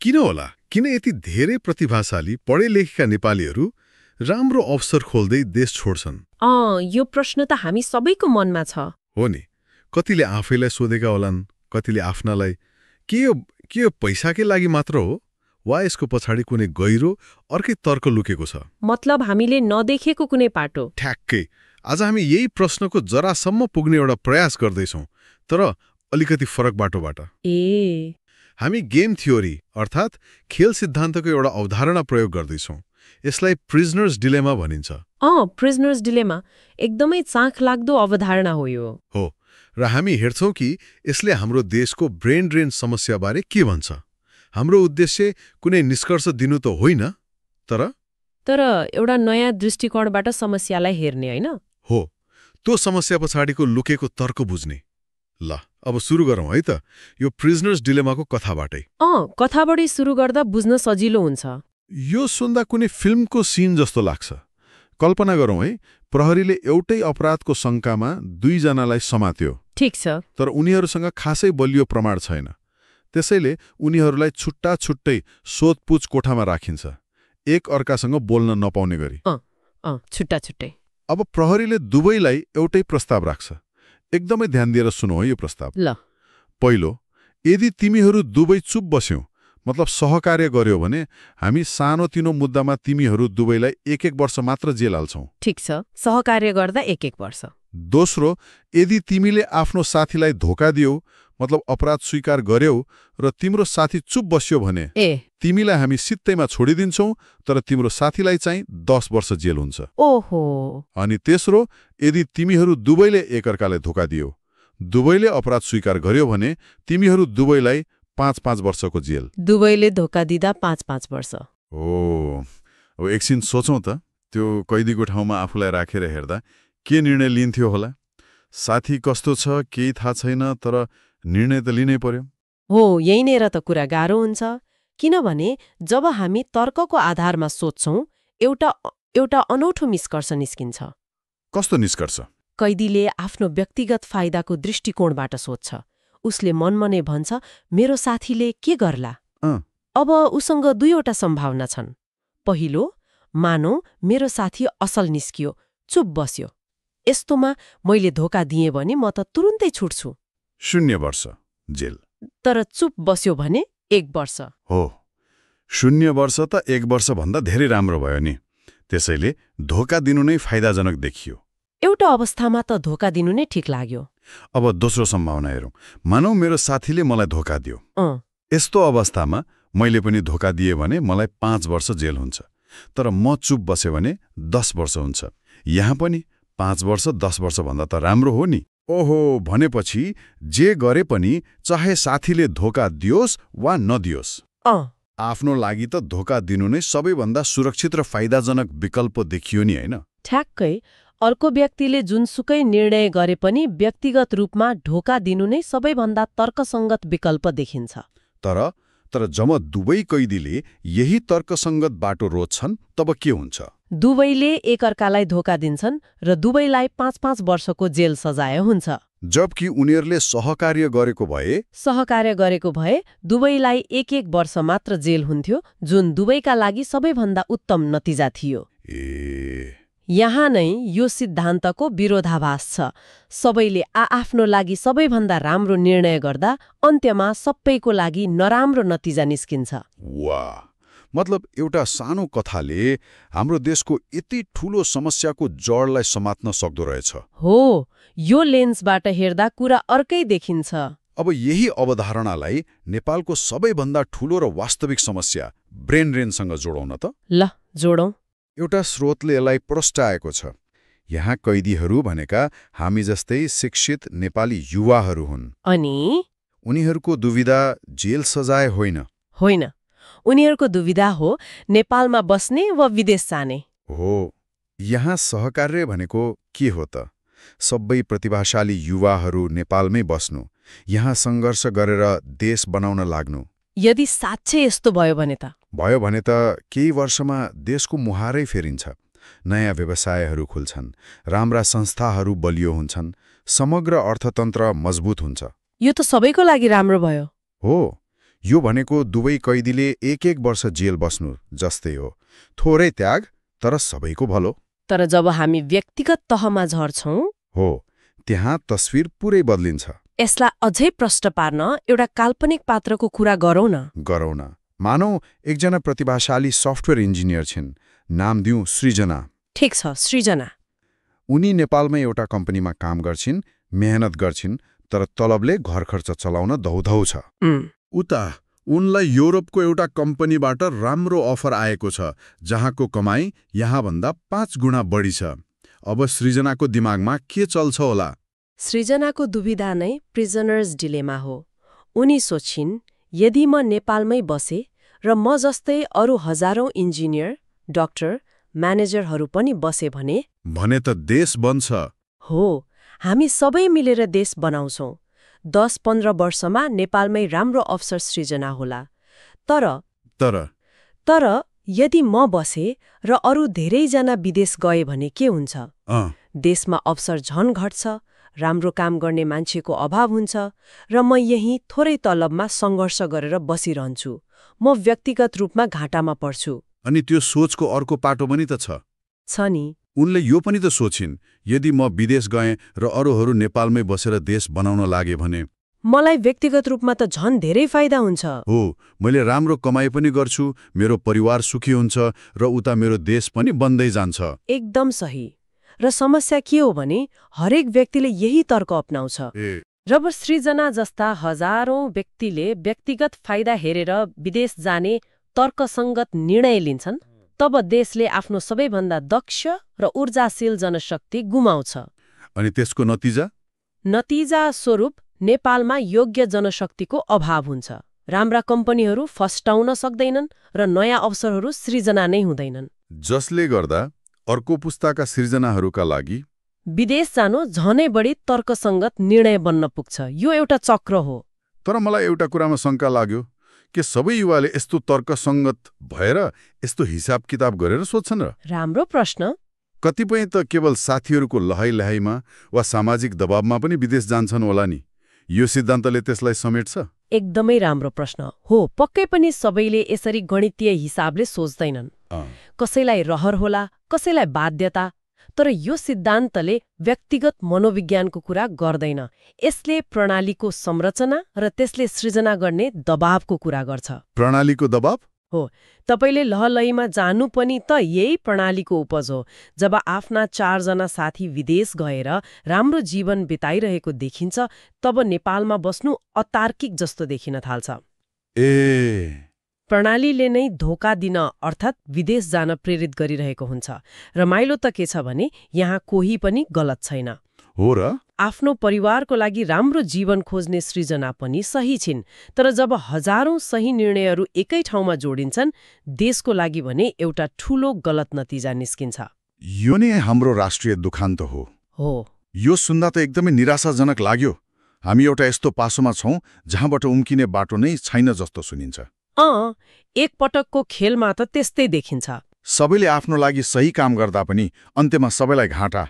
किन होला? किन यति धेरै प्रतिभाशाली पढे लेखेका नेपालीहरू राम्रो अवसर खोल्दै देश छोड्छन्? यो प्रश्न त हामी सबैको मनमा छ। हो नि, कतिले आफैलाई सोधेका होलान्, कतिले आफ्नालाई के यो पैसाकै लागि मात्र हो वा यसको पछाडि कुनै गहिरो अर्कै तर्क लुकेको छ? मतलब हामीले नदेखेको कुनै पाटो। ठ्याक्कै। आज हामी यही प्रश्नको जरासम्म पुग्ने एउटा प्रयास गर्दैछौँ, तर अलिकति फरक बाटोबाट। हामी गेम थ्योरी अर्थात् खेल सिद्धान्तको एउटा अवधारणा प्रयोग गर्दैछौँ। यसलाई प्रिजनर्स डिलेमा भनिन्छ। प्रिजनर्स डिलेमा एकदमै चाख लाग्दो अवधारणा हो यो। हो, र हामी हेर्छौँ कि यसले हाम्रो देशको ब्रेन ड्रेन समस्याबारे के भन्छ। हाम्रो उद्देश्य कुनै निष्कर्ष दिनु त होइन, तर एउटा नयाँ दृष्टिकोणबाट समस्यालाई हेर्ने, होइन? हो, त्यो समस्या पछाडिको लुकेको तर्क बुझ्ने। ल, अब सुरु गरौँ है त, यो प्रिजनर्स डिलेमाको कथाबाटै। कथाबाटै सुरु गर्दा बुझ्न सजिलो हुन्छ। यो सुन्दा कुनै फिल्मको सिन जस्तो लाग्छ। कल्पना गरौँ है, प्रहरीले एउटै अपराधको शङ्कामा 2 जनालाई समात्यो। ठिक छ। तर उनीहरूसँग खासै बलियो प्रमाण छैन। त्यसैले उनीहरूलाई छुट्टा छुट्टै सोधपुछ कोठामा राखिन्छ, एक अर्कासँग बोल्न नपाउने गरी। छुट्टा छुट्टै। अब प्रहरीले दुवैलाई एउटै प्रस्ताव राख्छ। एकदमै ध्यान दिएर सुनौ है यो प्रस्ताव। ल। पहिलो, यदि तिमीहरू दुवै चुप बस्यौ, मतलब सहकार्य गर्यो भने हामी सानोतिनो मुद्दामा तिमीहरू दुवैलाई 1-1 वर्ष मात्र जेल हाल्छौँ। ठिक छ, सहकार्य गर्दा 1-1 वर्ष। दोस्रो, यदि तिमीले आफ्नो साथीलाई धोका दियौ, मतलब अपराध स्वीकार गर्यौ र तिम्रो साथी चुप बस्यो भने तिमीलाई हामी सित्तैमा छोडिदिन्छौँ, तर तिम्रो साथीलाई चाहिँ 10 वर्ष जेल हुन्छ। ओहो। अनि तेस्रो, यदि तिमीहरू दुवैले एकअर्कालाई धोका दियौ, दुवैले अपराध स्वीकार गर्यो भने तिमीहरू दुवैलाई 5-5 वर्षको जेल। दुवैले धोका दिँदा 5-5 वर्ष। अब एकछिन सोचौँ त, त्यो कैदीको ठाउँमा आफूलाई राखेर हेर्दा के निर्णय लिन्थ्यो होला? साथी कस्तो छ केही थाहा छैन, तर निर्णय त लिनै पर्यो। हो, यही नै र त कुरा गाह्रो हुन्छ। किनभने जब हामी तर्कको आधारमा सोध्छौँ, एउटा अनौठो निष्कर्ष निस्किन्छ। कस्तो निष्कर्ष? कैदीले आफ्नो व्यक्तिगत फाइदाको दृष्टिकोणबाट सोध्छ। उसले मनमा नै भन्छ, मेरो साथीले के गर्ला? अब उसँग 2वटा सम्भावना छन्। पहिलो, मानौ मेरो साथी असल निस्कियो, चुप बस्यो। यस्तोमा मैले धोका दिएँ भने म त तुरुन्तै छुट्छु। 0 वर्ष जेल। तर चुप बस्यो भने 1 वर्ष। हो, 0 वर्ष त 1 वर्षभन्दा धेरै राम्रो भयो नि। त्यसैले धोका दिनु नै फाइदाजनक देखियो। एउटा अवस्थामा त धोका दिनु नै ठिक लाग्यो। अब दोस्रो सम्भावना हेरौँ। मानौ मेरो साथीले मलाई धोका दियो। यस्तो अवस्थामा मैले पनि धोका दिएँ भने मलाई 5 वर्ष जेल हुन्छ, तर म चुप बस्यो भने 10 वर्ष हुन्छ। यहाँ पनि 5 वर्ष 10 वर्षभन्दा त राम्रो हो नि। ओहो, भनेपछि जे गरे पनि चाहे साथीले धोका दियोस् वा नदियोस्, आफ्नो लागि त धोका दिनु नै सबैभन्दा सुरक्षित र फाइदाजनक विकल्प देखियो नि, होइन? ठ्याक्कै। अर्को व्यक्तिले जुनसुकै निर्णय गरे पनि व्यक्तिगत रूपमा धोका दिनु नै सबैभन्दा तर्कसङ्गत विकल्प देखिन्छ। तर जब दुवै कैदीले यही तर्कसङ्गत बाटो रोज्छन्, तब के हुन्छ? दुवैले एकअर्कालाई धोका दिन्छन् र दुवैलाई 5-5 वर्षको जेल सजाय हुन्छ। जबकि उनीहरूले सहकार्य गरेको भए दुवैलाई 1-1 वर्ष मात्र जेल हुन्थ्यो, जुन दुवैका लागि सबैभन्दा उत्तम नतिजा थियो। यहाँ नै यो सिद्धान्तको विरोधाभास छ। सबैले आफ्नो लागि सबैभन्दा राम्रो निर्णय गर्दा अन्त्यमा सबैको लागि नराम्रो नतिजा निस्किन्छ। वाह, मतलब एउटा सानो कथाले हाम्रो देशको यति ठूलो समस्याको जडलाई समात्न सक्दो रहेछ। हो, यो लेन्सबाट हेर्दा कुरा अर्कै देखिन्छ। अब यही अवधारणालाई नेपालको सबैभन्दा ठूलो र वास्तविक समस्या ब्रेन ड्रेनसँग जोडौँ न त। ल, जोडौँ। एउटा स्रोतले यसलाई प्रस्ताएको छ। यहाँ कैदीहरू भनेका हामी जस्तै शिक्षित नेपाली युवाहरू हुन्। अनि उनीहरूको दुविधा जेल सजाय होइन। उनीहरूको दुविधा हो नेपालमा बस्ने वा विदेश जाने। हो, यहाँ सहकार्य भनेको के हो त? सबै प्रतिभाशाली युवाहरू नेपालमै बस्नु, यहाँ सङ्घर्ष गरेर देश बनाउन लाग्नु। यदि साँच्चै यस्तो भयो भने त केही वर्षमा देशको मुहारै फेरिन्छ। नयाँ व्यवसायहरू खुल्छन्, राम्रा संस्थाहरू बलियो हुन्छन्, समग्र अर्थतन्त्र मजबुत हुन्छ। यो त सबैको लागि राम्रो भयो। हो, यो भनेको दुवै कैदीले एक वर्ष जेल बस्नु जस्तै हो। थोरै त्याग, तर सबैको भलो। तर जब हामी व्यक्तिगत तहमा झर्छौं, हो, त्यहाँ तस्विर पुरै बदलिन्छ। यसलाई अझै प्रष्ट पार्न एउटा काल्पनिक पात्रको कुरा गरौँ न। मानौ एकजना प्रतिभाशाली सफ्टवेयर इन्जिनियर छिन्, नाम दिउँ सृजना। ठिक छ, सृजना। उनी नेपालमै एउटा कम्पनीमा काम गर्छिन्, मेहनत गर्छिन्, तर तलबले घर खर्च चलाउन धौधौ छ। उता उनलाई युरोपको एउटा कम्पनीबाट राम्रो अफर आएको छ, जहाँको कमाई यहाँभन्दा 5 गुणा बढी छ। अब सृजनाको दिमागमा के चल्छ होला? सृजनाको दुविधा नै प्रिजनर्स डिलेमा हो। उनी सोचिन्, यदि म नेपालमै बसे र म जस्तै अरू हजारौं इन्जिनियर, डाक्टर, म्यानेजरहरू पनि बसे भने त देश बन्छ। हो, हामी सबै मिलेर देश बनाउँछौं। 10-15 वर्षमा नेपालमै राम्रो अवसर सृजना होला। तर यदि म बसे र अरू धेरैजना विदेश गए भने के हुन्छ? देशमा अवसर झन घट्छ, राम्रो काम गर्ने मान्छेको अभाव हुन्छ र म यही थोरै तलबमा सङ्घर्ष गरेर बसिरहन्छु। म व्यक्तिगत रूपमा घाटामा पर्छु। अनि त्यो सोचको अर्को पाटो पनि त छ नि। उनले यो पनि त सोचिन्, यदि म विदेश गएँ र अरूहरू नेपालमै बसेर देश बनाउन लागे भने मलाई व्यक्तिगत रूपमा त झन् धेरै फाइदा हुन्छ। हो, मैले राम्रो कमाई पनि गर्छु, मेरो परिवार सुखी हुन्छ र उता मेरो देश पनि बन्दै जान्छ। एकदम सही। र समस्या के हो भने हरेक व्यक्तिले यही तर्क अपनाउँछ। जब सृजना जस्ता हजारौं व्यक्तिले व्यक्तिगत फाइदा हेरेर विदेश जाने तर्कसङ्गत निर्णय लिन्छन्, तब देशले आफ्नो सबैभन्दा दक्ष र ऊर्जाशील जनशक्ति गुमाउँछ। अनि त्यसको नतिजा स्वरूप नेपालमा योग्य जनशक्तिको अभाव हुन्छ। राम्रा कम्पनीहरू फस्टाउन सक्दैनन् र नयाँ अवसरहरू सृजना नै हुँदैनन्। जसले गर्दा अर्को पुस्ताका सृजनाहरूका लागि विदेश जानु झनै बढी तर्कसङ्गत निर्णय बन्न पुग्छ। यो एउटा चक्र हो। तर मलाई एउटा कुरामा शङ्का लाग्यो कि सबै युवाले यस्तो तर्कसङ्गत भएर यस्तो हिसाब किताब गरेर सोध्छन् र? राम्रो प्रश्न। कतिपय त केवल साथीहरूको लहाइलहाइमा वा सामाजिक दबावमा पनि विदेश जान्छन् होला नि। यो सिद्धान्तले त्यसलाई समेट्छ? एकदमै राम्रो प्रश्न हो। पक्कै पनि सबैले यसरी गणितीय हिसाबले सोच्दैनन्। कसैलाई रहर होला, कसैलाई बाध्यता। तर यो सिद्धान्तले व्यक्तिगत मनोविज्ञानको कुरा गर्दैन। यसले प्रणालीको संरचना र त्यसले सृजना गर्ने दबावको कुरा गर्छ। प्रणालीको दबाव? हो, तपाईले लहलहीमा जानु पनि त यही प्रणालीको उपज हो। जब आफ्ना 4 जना साथी विदेश गएर राम्रो जीवन बिताइरहेको देखिन्छ, तब नेपालमा बस्नु अतार्किक जस्तो देखिन थाल्छ। प्रणालीले नै धोका दिन अर्थात् विदेश जान प्रेरित गरिरहेको हुन्छ। रमाइलो त के छ भने यहाँ कोही पनि गलत छैन। हो र? आफ्नो परिवारको लागि राम्रो जीवन खोज्ने सृजना पनि सही छिन्। तर जब हजारौं सही निर्णयहरू एकै ठाउँमा जोडिन्छन्, देशको लागि भने एउटा ठूलो गलत नतिजा निस्किन्छ। यो नै हाम्रो राष्ट्रिय दुखान्त हो। यो सुन्दा त एकदमै निराशाजनक लाग्यो। हामी एउटा यस्तो पासोमा छौं जहाँबाट उम्किने बाटो नै छैन जस्तो सुनिन्छ। एक पटकको खेलमा त त्यस्तै देखिन्छ। सबैले आफ्नो लागि सही काम गर्दा पनि अन्त्यमा सबैलाई घाटा।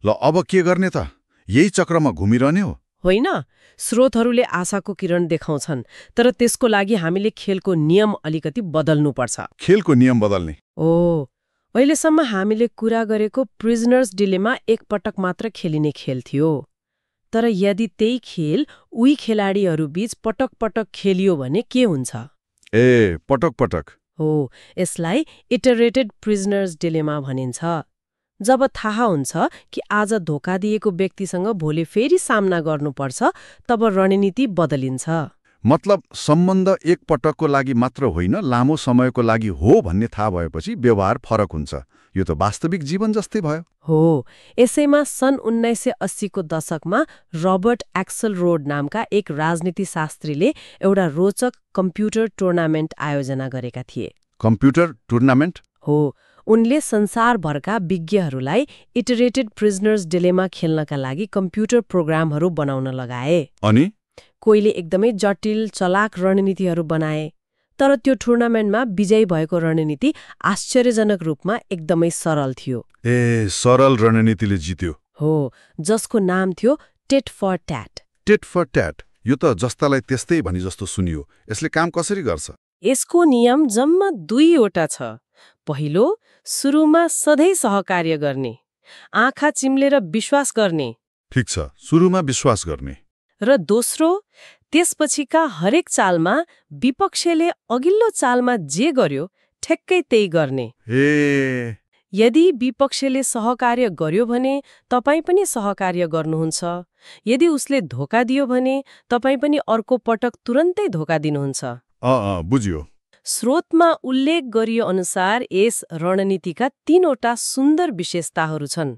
ल अब के गर्ने त? यही चक्रमा घुमिरहने हो? होइन, स्रोतहरूले आशाको किरण देखाउँछन्, तर त्यसको लागि हामीले खेलको नियम अलिकति बदल्नुपर्छ। खेलको नियम बदल्ने? अहिलेसम्म हामीले कुरा गरेको प्रिजनर्स डिलेमा एक पटक मात्र खेलिने खेल थियो। तर यदि त्यही खेल उही खेलाडीहरू बीच पटक पटक खेलियो भने के हुन्छ? पटक पटक? हो, यसलाई इटरेटेड प्रिजनर्स डिलेमा भनिन्छ। जब थाहा हुन्छ कि आज धोका दिएको व्यक्तिसँग भोलि फेरि सामना गर्नुपर्छ, तब रणनीति बदलिन्छ। मतलब सम्बन्ध एक पटकको लागि मात्र होइन, लामो समयको लागि हो भन्ने थाहा भएपछि व्यवहार फरक हुन्छ। यो त वास्तविक जीवन जस्तै भयो। हो, यसैमा सन् 1980 को दशकमा रबर्ट एक्सलरोड नामका एक राजनीतिशास्त्रीले एउटा रोचक कम्प्युटर टुर्नामेन्ट आयोजना गरेका थिए। Computer tournament? हो, उनले संसारभरका विज्ञहरूलाई इटरेटेड प्रिजनर्स डिलेमा खेल्नका लागि कम्प्युटर प्रोग्रामहरू बनाउन लगाए। अनि कोहीले एकदमै जटिल चलाक रणनीतिहरू बनाए। तर त्यो टुर्नामेन्टमा विजयी भएको रणनीति आश्चर्यजनक रूपमा एकदमै सरल थियो। सरल रणनीतिले जित्यो? हो, जसको नाम थियो टेट फर ट्याट। टेट फर ट्याट? यो त जस्तालाई त्यस्तै भनी जस्तो सुनियो। यसले काम कसरी गर्छ? यसको नियम जम्मा 2वटा छ। पहिलो, सुरुमा सधैँ सहकार्य गर्ने, आँखा चिम्लेर विश्वास गर्ने। ठिक छ, सुरुमा विश्वास गर्ने। र दोस्रो, त्यसपछिका हरेक चालमा विपक्षले अघिल्लो चालमा जे गर्यो ठ्याक्कै त्यही गर्ने। यदि विपक्षले सहकार्य गर्यो भने तपाईँ पनि सहकार्य गर्नुहुन्छ। यदि उसले धोका दियो भने तपाईँ पनि अर्को पटक तुरन्तै धोका दिनुहुन्छ। बुझ्यो। स्रोतमा उल्लेख गरियो अनुसार यस रणनीतिका 3वटा सुन्दर विशेषताहरू छन्।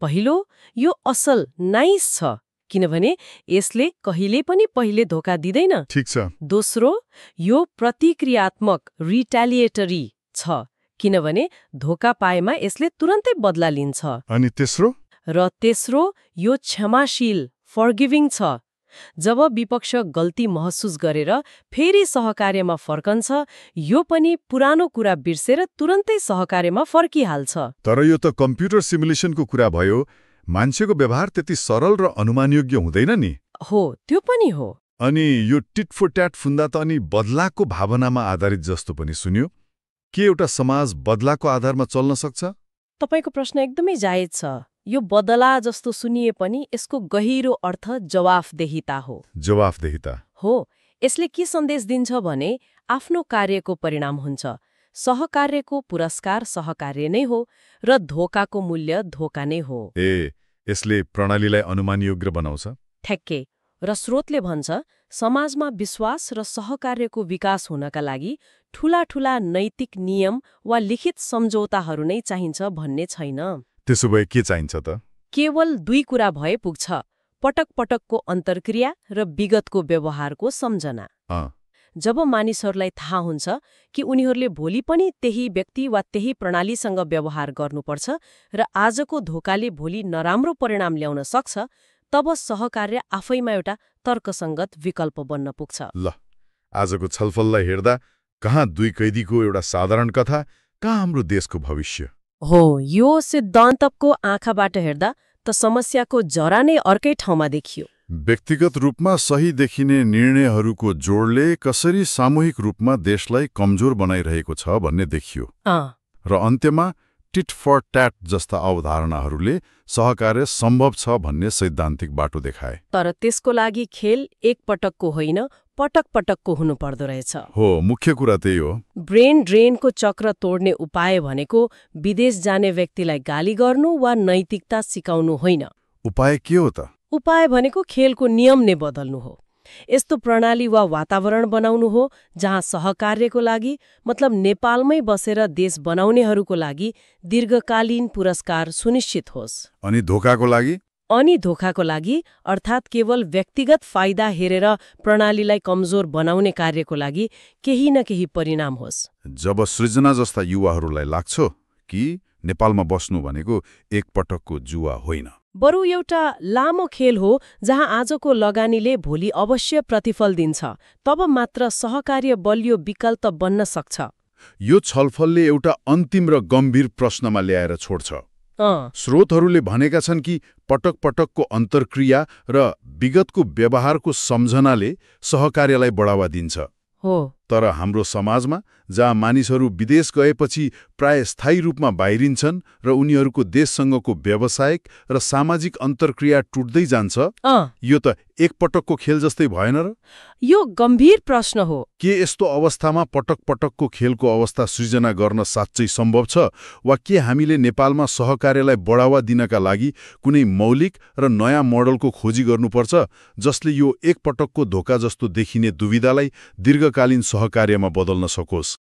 पहिलो, यो असल नाइस छ किनभने यसले कहिले पनि पहिले धोका दिँदैन। ठिक छ। दोस्रो, यो प्रतिक्रियात्मक रिटालिएटरी छ किनभने धोका पाएमा यसले तुरन्तै बदला लिन्छ। अनि तेस्रो? र तेस्रो, यो क्षमाशील फर्गिभिङ छ। जब विपक्ष गल्ती महसुस गरेर फेरि सहकार्यमा फर्कन्छ, यो पनि पुरानो कुरा बिर्सेर तुरन्तै सहकार्यमा फर्किहाल्छ। तर यो त कम्प्युटर सिमुलेसनको कुरा भयो। मान्छेको व्यवहार त्यति सरल र अनुमानयोग्य हुँदैन नि। हो, त्यो पनि हो। अनि यो टिट फर ट्याट फुन्दा त अनि बदलाको भावनामा आधारित जस्तो पनि सुन्यो। के एउटा समाज बदलाको आधारमा चल्न सक्छ? तपाईको प्रश्न एकदमै जायज छ। यो बदला जस्तो सुनिए पनि यसको गहिरो अर्थ जवाफदेहिता हो। जवाफदेहिता हो। यसले के सन्देश दिन्छ भने आफ्नो कार्यको परिणाम हुन्छ। सहकार्यको पुरस्कार सहकार्य नै हो र धोकाको मूल्य धोका नै हो। यसले प्रणालीलाई अनुमानयोग्य बनाउँछ। ठ्याक्कै। र स्रोतले भन्छ समाजमा विश्वास र सहकार्यको विकास हुनका लागि ठूला ठूला नैतिक नियम वा लिखित सम्झौताहरू नै चाहिन्छ भन्ने छैन। त्यसो भए के चाहिन्छ त? केवल 2 कुरा भए पुग्छ, पटक पटकको अन्तर्क्रिया र विगतको व्यवहारको सम्झना। जब मानिसहरूलाई थाहा हुन्छ कि उनीहरूले भोलि पनि त्यही व्यक्ति वा त्यही प्रणालीसँग व्यवहार गर्नुपर्छ र आजको धोकाले भोलि नराम्रो परिणाम ल्याउन सक्छ, तब सहकार्य आफैमा एउटा तर्कसङ्गत विकल्प बन्न पुग्छ। ल, आजको छलफललाई हेर्दा कहाँ 2 कैदीको एउटा साधारण कथा, कहाँ हाम्रो देशको भविष्य। हो, यो सिद्धान्तको आँखाबाट हेर्दा त समस्याको जरा नै अर्कै ठाउँमा देखियो। व्यक्तिगत रूपमा सही देखिने निर्णयहरूको जोडले कसरी सामूहिक रूपमा देशलाई कमजोर बनाइरहेको छ भन्ने देखियो। र अन्त्यमा टिट फर ट्याट जस्ता अवधारणाहरूले सहकार्य सम्भव छ भन्ने सैद्धान्तिक बाटो देखाए। तर त्यसको लागि खेल एक पटकको होइन, पटक पटकको हुनु पर्दो रहेछ। हो, मुख्य कुरा त्यही हो। ब्रेन ड्रेनको चक्र तोड्ने उपाय भनेको विदेश जाने व्यक्तिलाई गाली गर्नु वा नैतिकता सिकाउनु होइन। उपाय के हो त? उपाय भनेको खेलको नियम नै बदल्नु हो। यस्तो प्रणाली वा वातावरण बनाउनु हो जहाँ सहकार्यको लागि, मतलब नेपालमै बसेर देश बनाउनेहरूको लागि दीर्घकालीन पुरस्कार सुनिश्चित होस्। अनि धोकाको लागि? धोकाको लागि अर्थात् केवल व्यक्तिगत फाइदा हेरेर प्रणालीलाई कमजोर बनाउने कार्यको लागि केही न केही परिणाम होस्। जब सृजना जस्ता युवाहरूलाई लाग्छ कि नेपालमा बस्नु भनेको एक पटकको जुवा होइन, बरु एउटा लामो खेल हो जहाँ आजको लगानीले भोलि अवश्य प्रतिफल दिन्छ, तब मात्र सहकार्य बलियो विकल्प बन्न सक्छ। यो छलफलले एउटा अन्तिम र गम्भीर प्रश्नमा ल्याएर छोड्छ। स्रोतहरूले भनेका छन् कि पटक पटकको अन्तर्क्रिया र विगतको व्यवहारको सम्झनाले सहकार्यलाई बढावा दिन्छ। हो, तर हाम्रो समाजमा जहाँ मानिसहरू विदेश गएपछि प्राय स्थायी रूपमा बाहिरिन्छन् र उनीहरूको देशसँगको व्यावसायिक र सामाजिक अन्तर्क्रिया टुट्दै जान्छ, यो त एक पटकको खेल जस्तै भएन र? यो गम्भीर प्रश्न हो। के यस्तो अवस्थामा पटक पटकको खेलको अवस्था सृजना गर्न साँच्चै सम्भव छ, वा के हामीले नेपालमा सहकार्यलाई बढावा दिनका लागि कुनै मौलिक र नयाँ मोडलको खोजी गर्नुपर्छ जसले यो एक पटकको धोका जस्तो देखिने दुविधालाई दीर्घकालीन सहकार्यमा बदल्न सकोस्?